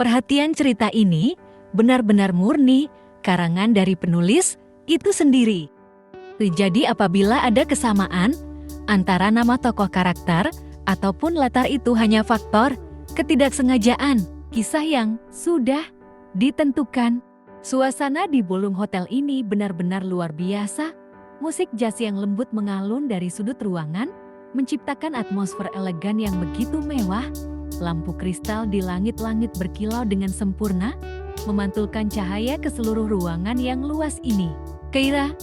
Perhatian cerita ini benar-benar murni karangan dari penulis itu sendiri. Jadi apabila ada kesamaan antara nama tokoh karakter ataupun latar itu hanya faktor ketidaksengajaan, kisah yang sudah ditentukan. Suasana di ballroom hotel ini benar-benar luar biasa. Musik jazz yang lembut mengalun dari sudut ruangan, menciptakan atmosfer elegan yang begitu mewah. Lampu kristal di langit-langit berkilau dengan sempurna, memantulkan cahaya ke seluruh ruangan yang luas ini. Keira,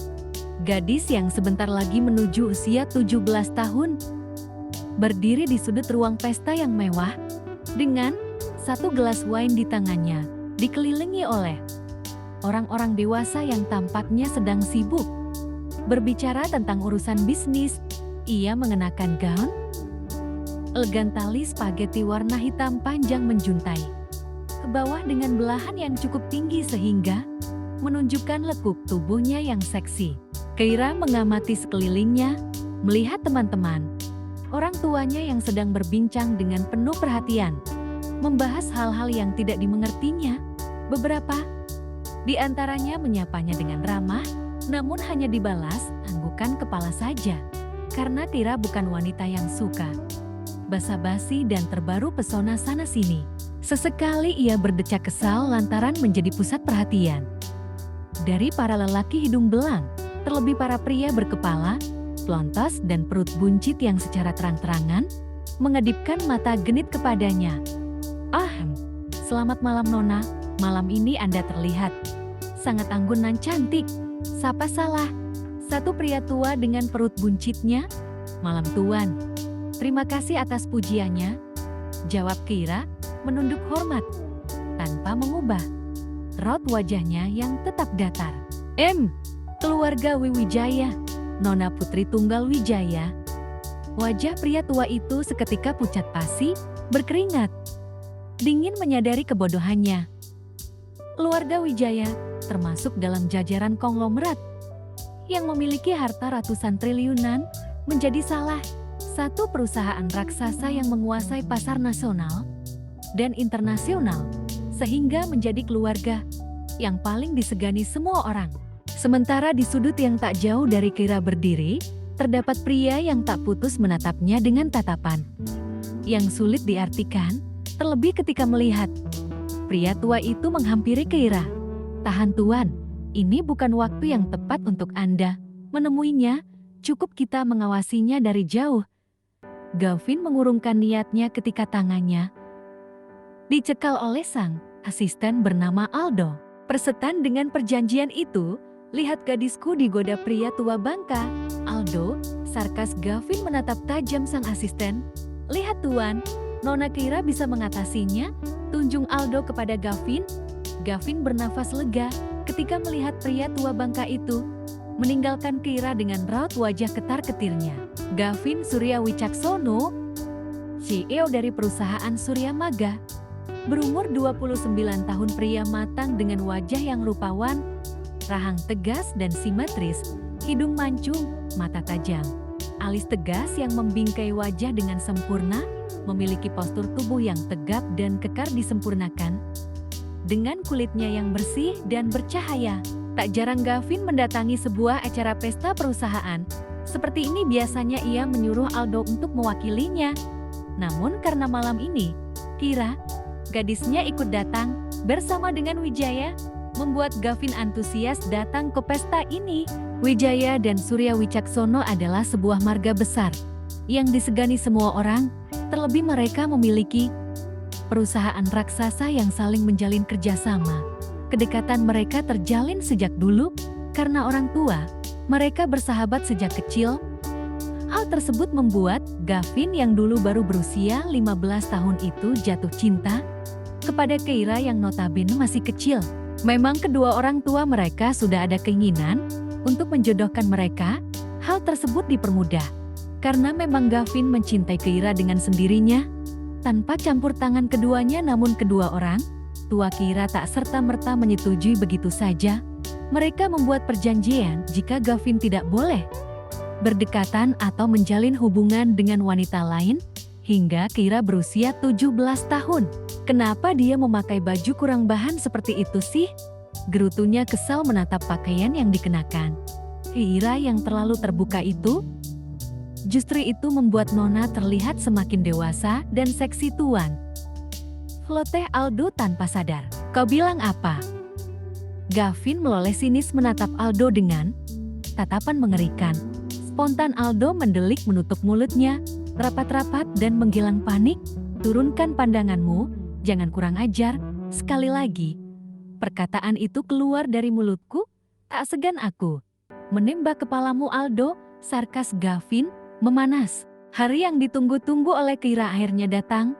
gadis yang sebentar lagi menuju usia 17 tahun, berdiri di sudut ruang pesta yang mewah, dengan satu gelas wine di tangannya, dikelilingi oleh orang-orang dewasa yang tampaknya sedang sibuk berbicara tentang urusan bisnis. Ia mengenakan gaun elegan tali spaghetti warna hitam panjang menjuntai ke bawah dengan belahan yang cukup tinggi sehingga menunjukkan lekuk tubuhnya yang seksi. Keira mengamati sekelilingnya, melihat teman-teman, orang tuanya yang sedang berbincang dengan penuh perhatian, membahas hal-hal yang tidak dimengertinya. Beberapa di antaranya menyapanya dengan ramah, namun hanya dibalas anggukan kepala saja. Karena Keira bukan wanita yang suka basa-basi dan terbaru pesona sana-sini. Sesekali ia berdecak kesal lantaran menjadi pusat perhatian dari para lelaki hidung belang, terlebih para pria berkepala plontos dan perut buncit yang secara terang-terangan mengedipkan mata genit kepadanya. Selamat malam Nona, malam ini Anda terlihat sangat anggun dan cantik. Sapa salah satu pria tua dengan perut buncitnya. Malam Tuan, terima kasih atas pujiannya, jawab Keira menunduk hormat tanpa mengubah raut wajahnya yang tetap datar. Keluarga Wijaya, Nona Putri Tunggal Wijaya. Wajah pria tua itu seketika pucat pasi, berkeringat dingin menyadari kebodohannya. Keluarga Wijaya termasuk dalam jajaran konglomerat yang memiliki harta ratusan triliunan, menjadi salah satu perusahaan raksasa yang menguasai pasar nasional dan internasional, sehingga menjadi keluarga yang paling disegani semua orang. Sementara di sudut yang tak jauh dari Keira berdiri, terdapat pria yang tak putus menatapnya dengan tatapan yang sulit diartikan, terlebih ketika melihat pria tua itu menghampiri Keira. Tahan Tuan, ini bukan waktu yang tepat untuk Anda menemuinya, cukup kita mengawasinya dari jauh. Gavin mengurungkan niatnya ketika tangannya dicekal oleh sang asisten bernama Aldo. Persetan dengan perjanjian itu, lihat gadisku digoda pria tua bangka. Aldo, sarkas Gavin menatap tajam sang asisten. Lihat Tuan, Nona Keira bisa mengatasinya, tunjung Aldo kepada Gavin. Gavin bernafas lega ketika melihat pria tua bangka itu meninggalkan Keira dengan raut wajah ketar-ketirnya. Gavin Surya Wicaksono, CEO dari perusahaan Surya Maga, berumur 29 tahun, pria matang dengan wajah yang rupawan, rahang tegas dan simetris, hidung mancung, mata tajam, alis tegas yang membingkai wajah dengan sempurna, memiliki postur tubuh yang tegap dan kekar disempurnakan dengan kulitnya yang bersih dan bercahaya. Tak jarang Gavin mendatangi sebuah acara pesta perusahaan. Seperti ini biasanya ia menyuruh Aldo untuk mewakilinya. Namun karena malam ini, Keira, gadisnya ikut datang bersama dengan Wijaya, membuat Gavin antusias datang ke pesta ini. Wijaya dan Surya Wicaksono adalah sebuah marga besar yang disegani semua orang, terlebih mereka memiliki perusahaan raksasa yang saling menjalin kerjasama. Kedekatan mereka terjalin sejak dulu, karena orang tua mereka bersahabat sejak kecil. Hal tersebut membuat Gavin yang dulu baru berusia 15 tahun itu jatuh cinta kepada Keira yang notabene masih kecil. Memang kedua orang tua mereka sudah ada keinginan untuk menjodohkan mereka. Hal tersebut dipermudah karena memang Gavin mencintai Keira dengan sendirinya, tanpa campur tangan keduanya. Namun kedua orang tua Keira tak serta-merta menyetujui begitu saja. Mereka membuat perjanjian jika Gavin tidak boleh berdekatan atau menjalin hubungan dengan wanita lain hingga Keira berusia 17 tahun. Kenapa dia memakai baju kurang bahan seperti itu sih? Gerutunya kesal menatap pakaian yang dikenakan. Keira yang terlalu terbuka itu? Justru itu membuat Nona terlihat semakin dewasa dan seksi tuan. Floteh Aldo tanpa sadar. Kau bilang apa? Gavin meloleh sinis menatap Aldo dengan tatapan mengerikan. Spontan Aldo mendelik menutup mulutnya, rapat-rapat dan menggilang panik. Turunkan pandanganmu, jangan kurang ajar, sekali lagi. Perkataan itu keluar dari mulutku, tak segan aku menembak kepalamu Aldo, sarkas Gavin, memanas. Hari yang ditunggu-tunggu oleh Keira akhirnya datang.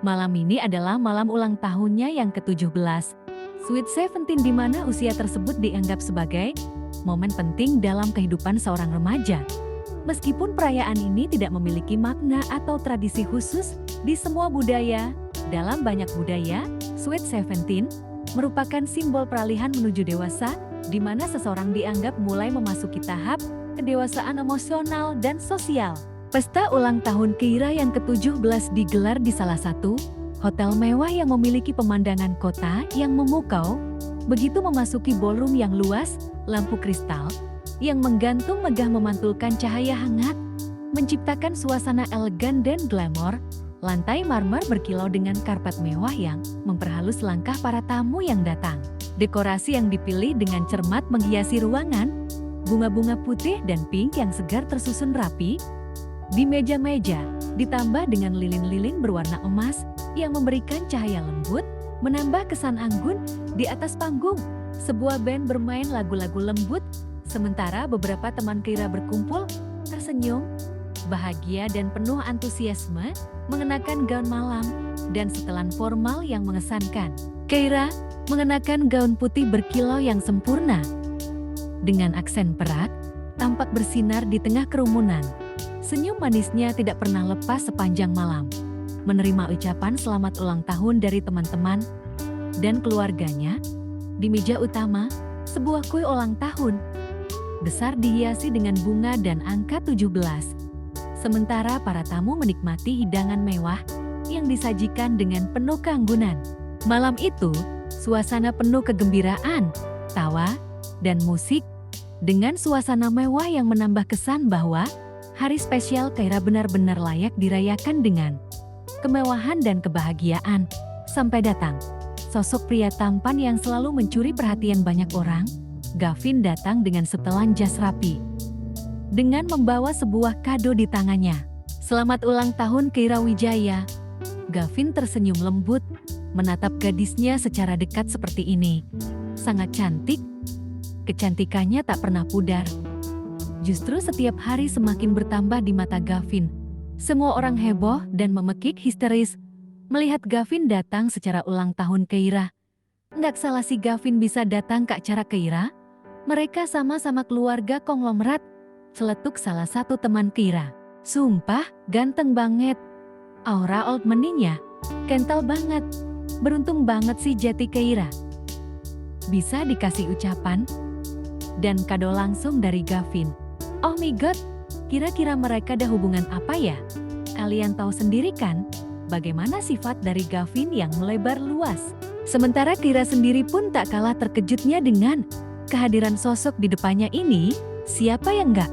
Malam ini adalah malam ulang tahunnya yang ke-17. Sweet 17 di mana usia tersebut dianggap sebagai momen penting dalam kehidupan seorang remaja. Meskipun perayaan ini tidak memiliki makna atau tradisi khusus di semua budaya, dalam banyak budaya, Sweet 17 merupakan simbol peralihan menuju dewasa, di mana seseorang dianggap mulai memasuki tahap kedewasaan emosional dan sosial. Pesta ulang tahun Keira yang ke-17 digelar di salah satu hotel mewah yang memiliki pemandangan kota yang memukau. Begitu memasuki ballroom yang luas, lampu kristal yang menggantung megah memantulkan cahaya hangat, menciptakan suasana elegan dan glamor. Lantai marmer berkilau dengan karpet mewah yang memperhalus langkah para tamu yang datang. Dekorasi yang dipilih dengan cermat menghiasi ruangan, bunga-bunga putih dan pink yang segar tersusun rapi di meja-meja, ditambah dengan lilin-lilin berwarna emas yang memberikan cahaya lembut, menambah kesan anggun di atas panggung. Sebuah band bermain lagu-lagu lembut, sementara beberapa teman Keira berkumpul, tersenyum, bahagia dan penuh antusiasme, mengenakan gaun malam dan setelan formal yang mengesankan. Keira mengenakan gaun putih berkilau yang sempurna, dengan aksen perak, tampak bersinar di tengah kerumunan. Senyum manisnya tidak pernah lepas sepanjang malam. Menerima ucapan selamat ulang tahun dari teman-teman dan keluarganya, di meja utama, sebuah kue ulang tahun besar dihiasi dengan bunga dan angka 17. Sementara para tamu menikmati hidangan mewah yang disajikan dengan penuh keanggunan. Malam itu, suasana penuh kegembiraan, tawa, dan musik, dengan suasana mewah yang menambah kesan bahwa hari spesial Keira benar-benar layak dirayakan dengan kemewahan dan kebahagiaan. Sampai datang sosok pria tampan yang selalu mencuri perhatian banyak orang. Gavin datang dengan setelan jas rapi, dengan membawa sebuah kado di tangannya. Selamat ulang tahun Keira Wijaya. Gavin tersenyum lembut, menatap gadisnya secara dekat seperti ini. Sangat cantik, kecantikannya tak pernah pudar. Justru setiap hari semakin bertambah di mata Gavin. Semua orang heboh dan memekik histeris melihat Gavin datang secara ulang tahun Keira. Nggak salah si Gavin bisa datang ke acara Keira. Mereka sama-sama keluarga konglomerat, celetuk salah satu teman Keira. Sumpah, ganteng banget. Aura old money-nya kental banget. Beruntung banget sih Jati Keira. Bisa dikasih ucapan dan kado langsung dari Gavin. Oh my god, kira-kira mereka ada hubungan apa ya? Kalian tahu sendiri kan, bagaimana sifat dari Gavin yang melebar luas. Sementara Keira sendiri pun tak kalah terkejutnya dengan kehadiran sosok di depannya ini. Siapa yang gak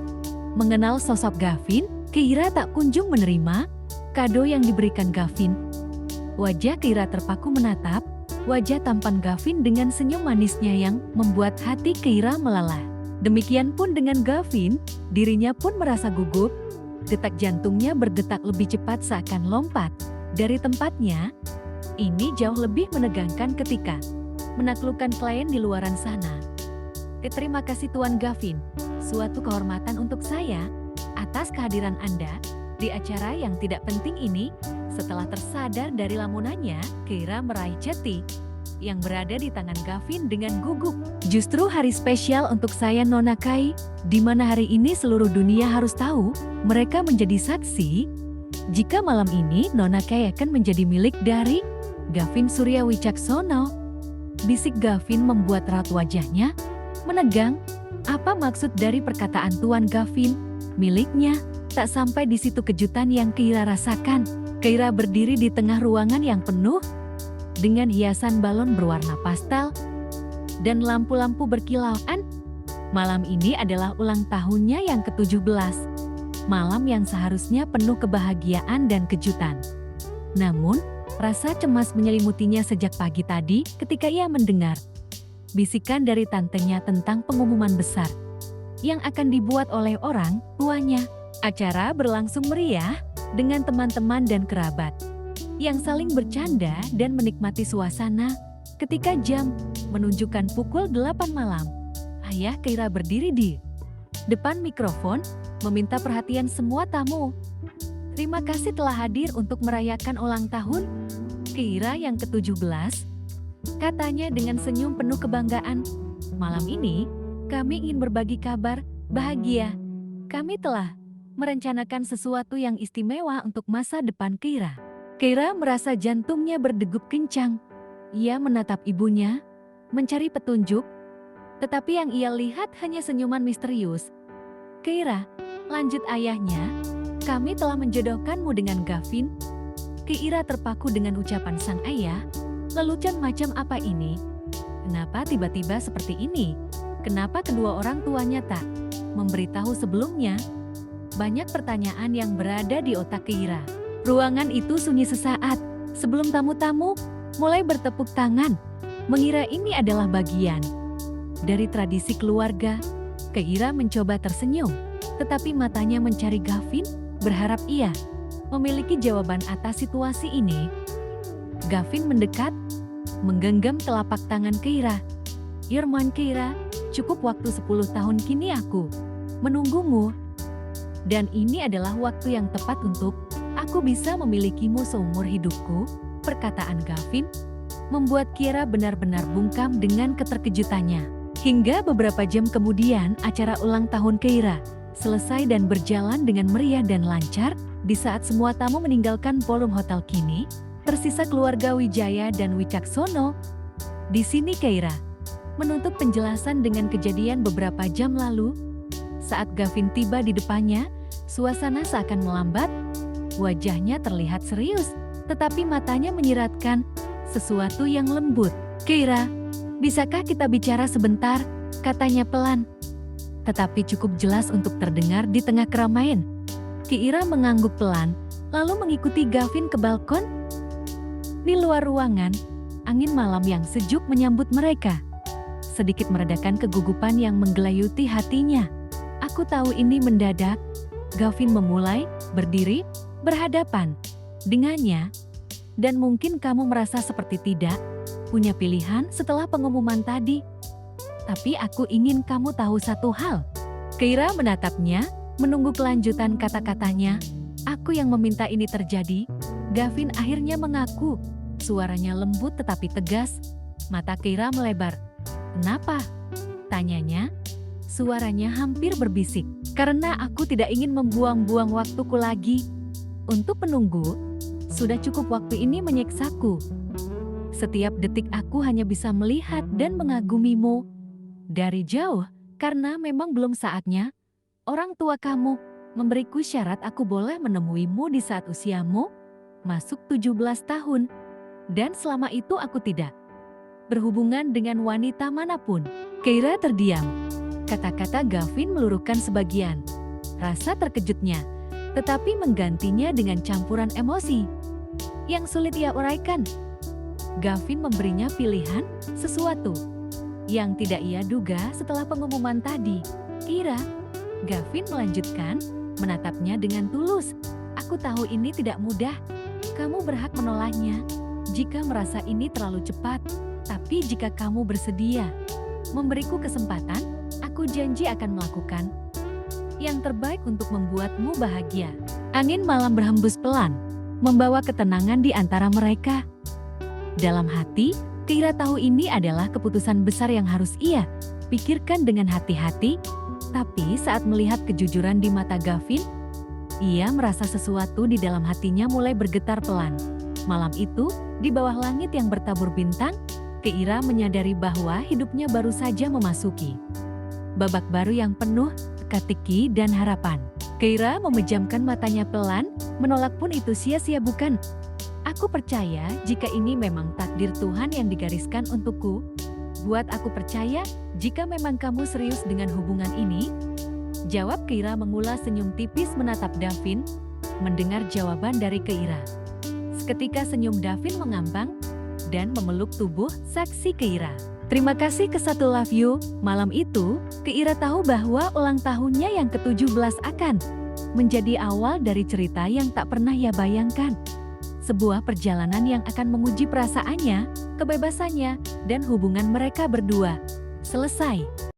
mengenal sosok Gavin? Keira tak kunjung menerima kado yang diberikan Gavin. Wajah Keira terpaku menatap wajah tampan Gavin dengan senyum manisnya yang membuat hati Keira meleleh. Demikian pun dengan Gavin, dirinya pun merasa gugup. Detak jantungnya berdetak lebih cepat seakan lompat dari tempatnya. Ini jauh lebih menegangkan ketika menaklukkan klien di luaran sana. Terima kasih Tuan Gavin, suatu kehormatan untuk saya atas kehadiran Anda di acara yang tidak penting ini. Setelah tersadar dari lamunannya, Keira meraih jeti yang berada di tangan Gavin dengan gugup. Justru hari spesial untuk saya Nona Kai, di mana hari ini seluruh dunia harus tahu, mereka menjadi saksi. Jika malam ini Nona Kai akan menjadi milik dari Gavin Surya Wicaksono. Bisik Gavin membuat raut wajahnya menegang. Apa maksud dari perkataan Tuan Gavin? Miliknya. Tak sampai di situ kejutan yang Keira rasakan. Keira berdiri di tengah ruangan yang penuh dengan hiasan balon berwarna pastel dan lampu-lampu berkilauan. Malam ini adalah ulang tahunnya yang ke-17. Malam yang seharusnya penuh kebahagiaan dan kejutan. Namun, rasa cemas menyelimutinya sejak pagi tadi ketika ia mendengar bisikan dari tantenya tentang pengumuman besar yang akan dibuat oleh orang tuanya. Acara berlangsung meriah dengan teman-teman dan kerabat yang saling bercanda dan menikmati suasana. Ketika jam menunjukkan pukul 8 malam, ayah Keira berdiri di depan mikrofon, meminta perhatian semua tamu. Terima kasih telah hadir untuk merayakan ulang tahun Keira yang ke-17, katanya dengan senyum penuh kebanggaan. Malam ini, kami ingin berbagi kabar bahagia. Kami telah merencanakan sesuatu yang istimewa untuk masa depan Keira. Keira merasa jantungnya berdegup kencang. Ia menatap ibunya, mencari petunjuk, tetapi yang ia lihat hanya senyuman misterius. Keira, lanjut ayahnya, kami telah menjodohkanmu dengan Gavin. Keira terpaku dengan ucapan sang ayah. Lelucon macam apa ini? Kenapa tiba-tiba seperti ini? Kenapa kedua orang tuanya tak memberitahu sebelumnya? Banyak pertanyaan yang berada di otak Keira. Ruangan itu sunyi sesaat sebelum tamu-tamu mulai bertepuk tangan, mengira ini adalah bagian dari tradisi keluarga. Keira mencoba tersenyum, tetapi matanya mencari Gavin, berharap ia memiliki jawaban atas situasi ini. Gavin mendekat, menggenggam telapak tangan Keira. Irman Keira, cukup waktu 10 tahun kini aku menunggumu. Dan ini adalah waktu yang tepat untuk aku bisa memilikimu seumur hidupku. Perkataan Gavin membuat Keira benar-benar bungkam dengan keterkejutannya. Hingga beberapa jam kemudian acara ulang tahun Keira selesai dan berjalan dengan meriah dan lancar. Di saat semua tamu meninggalkan ballroom hotel kini, tersisa keluarga Wijaya dan Wicaksono. Di sini Keira menutup penjelasan dengan kejadian beberapa jam lalu. Saat Gavin tiba di depannya, suasana seakan melambat. Wajahnya terlihat serius, tetapi matanya menyiratkan sesuatu yang lembut. Keira, bisakah kita bicara sebentar? Katanya pelan, tetapi cukup jelas untuk terdengar di tengah keramaian. Keira mengangguk pelan, lalu mengikuti Gavin ke balkon. Di luar ruangan, angin malam yang sejuk menyambut mereka, sedikit meredakan kegugupan yang menggelayuti hatinya. Aku tahu ini mendadak. Gavin memulai, berdiri, berhadapan dengannya. Dan mungkin kamu merasa seperti tidak punya pilihan setelah pengumuman tadi. Tapi aku ingin kamu tahu satu hal. Keira menatapnya, menunggu kelanjutan kata-katanya. Aku yang meminta ini terjadi. Gavin akhirnya mengaku. Suaranya lembut tetapi tegas. Mata Keira melebar. Kenapa? Tanyanya. Suaranya hampir berbisik. Karena aku tidak ingin membuang-buang waktuku lagi. Untuk menunggu, sudah cukup waktu ini menyiksaku. Setiap detik aku hanya bisa melihat dan mengagumimu dari jauh, karena memang belum saatnya. Orang tua kamu memberiku syarat aku boleh menemuimu di saat usiamu masuk 17 tahun. Dan selama itu aku tidak berhubungan dengan wanita manapun. Keira terdiam. Kata-kata Gavin meluruhkan sebagian rasa terkejutnya, tetapi menggantinya dengan campuran emosi yang sulit ia uraikan. Gavin memberinya pilihan, sesuatu yang tidak ia duga setelah pengumuman tadi. Keira, Gavin melanjutkan, menatapnya dengan tulus. Aku tahu ini tidak mudah. Kamu berhak menolaknya jika merasa ini terlalu cepat. Tapi jika kamu bersedia memberiku kesempatan, aku janji akan melakukan yang terbaik untuk membuatmu bahagia. Angin malam berhembus pelan, membawa ketenangan di antara mereka. Dalam hati, Keira tahu ini adalah keputusan besar yang harus ia pikirkan dengan hati-hati. Tapi saat melihat kejujuran di mata Gavin, ia merasa sesuatu di dalam hatinya mulai bergetar pelan. Malam itu, di bawah langit yang bertabur bintang, Keira menyadari bahwa hidupnya baru saja memasuki babak baru yang penuh teka-teki dan harapan. Keira memejamkan matanya pelan, menolak pun itu sia-sia bukan? Aku percaya jika ini memang takdir Tuhan yang digariskan untukku. Buat aku percaya jika memang kamu serius dengan hubungan ini. Jawab Keira mengulas senyum tipis menatap Davin, mendengar jawaban dari Keira. Seketika senyum Davin mengambang dan memeluk tubuh saksi Keira. Terima kasih ke satu love you. Malam itu, Keira tahu bahwa ulang tahunnya yang ke-17 akan menjadi awal dari cerita yang tak pernah ia bayangkan. Sebuah perjalanan yang akan menguji perasaannya, kebebasannya, dan hubungan mereka berdua. Selesai.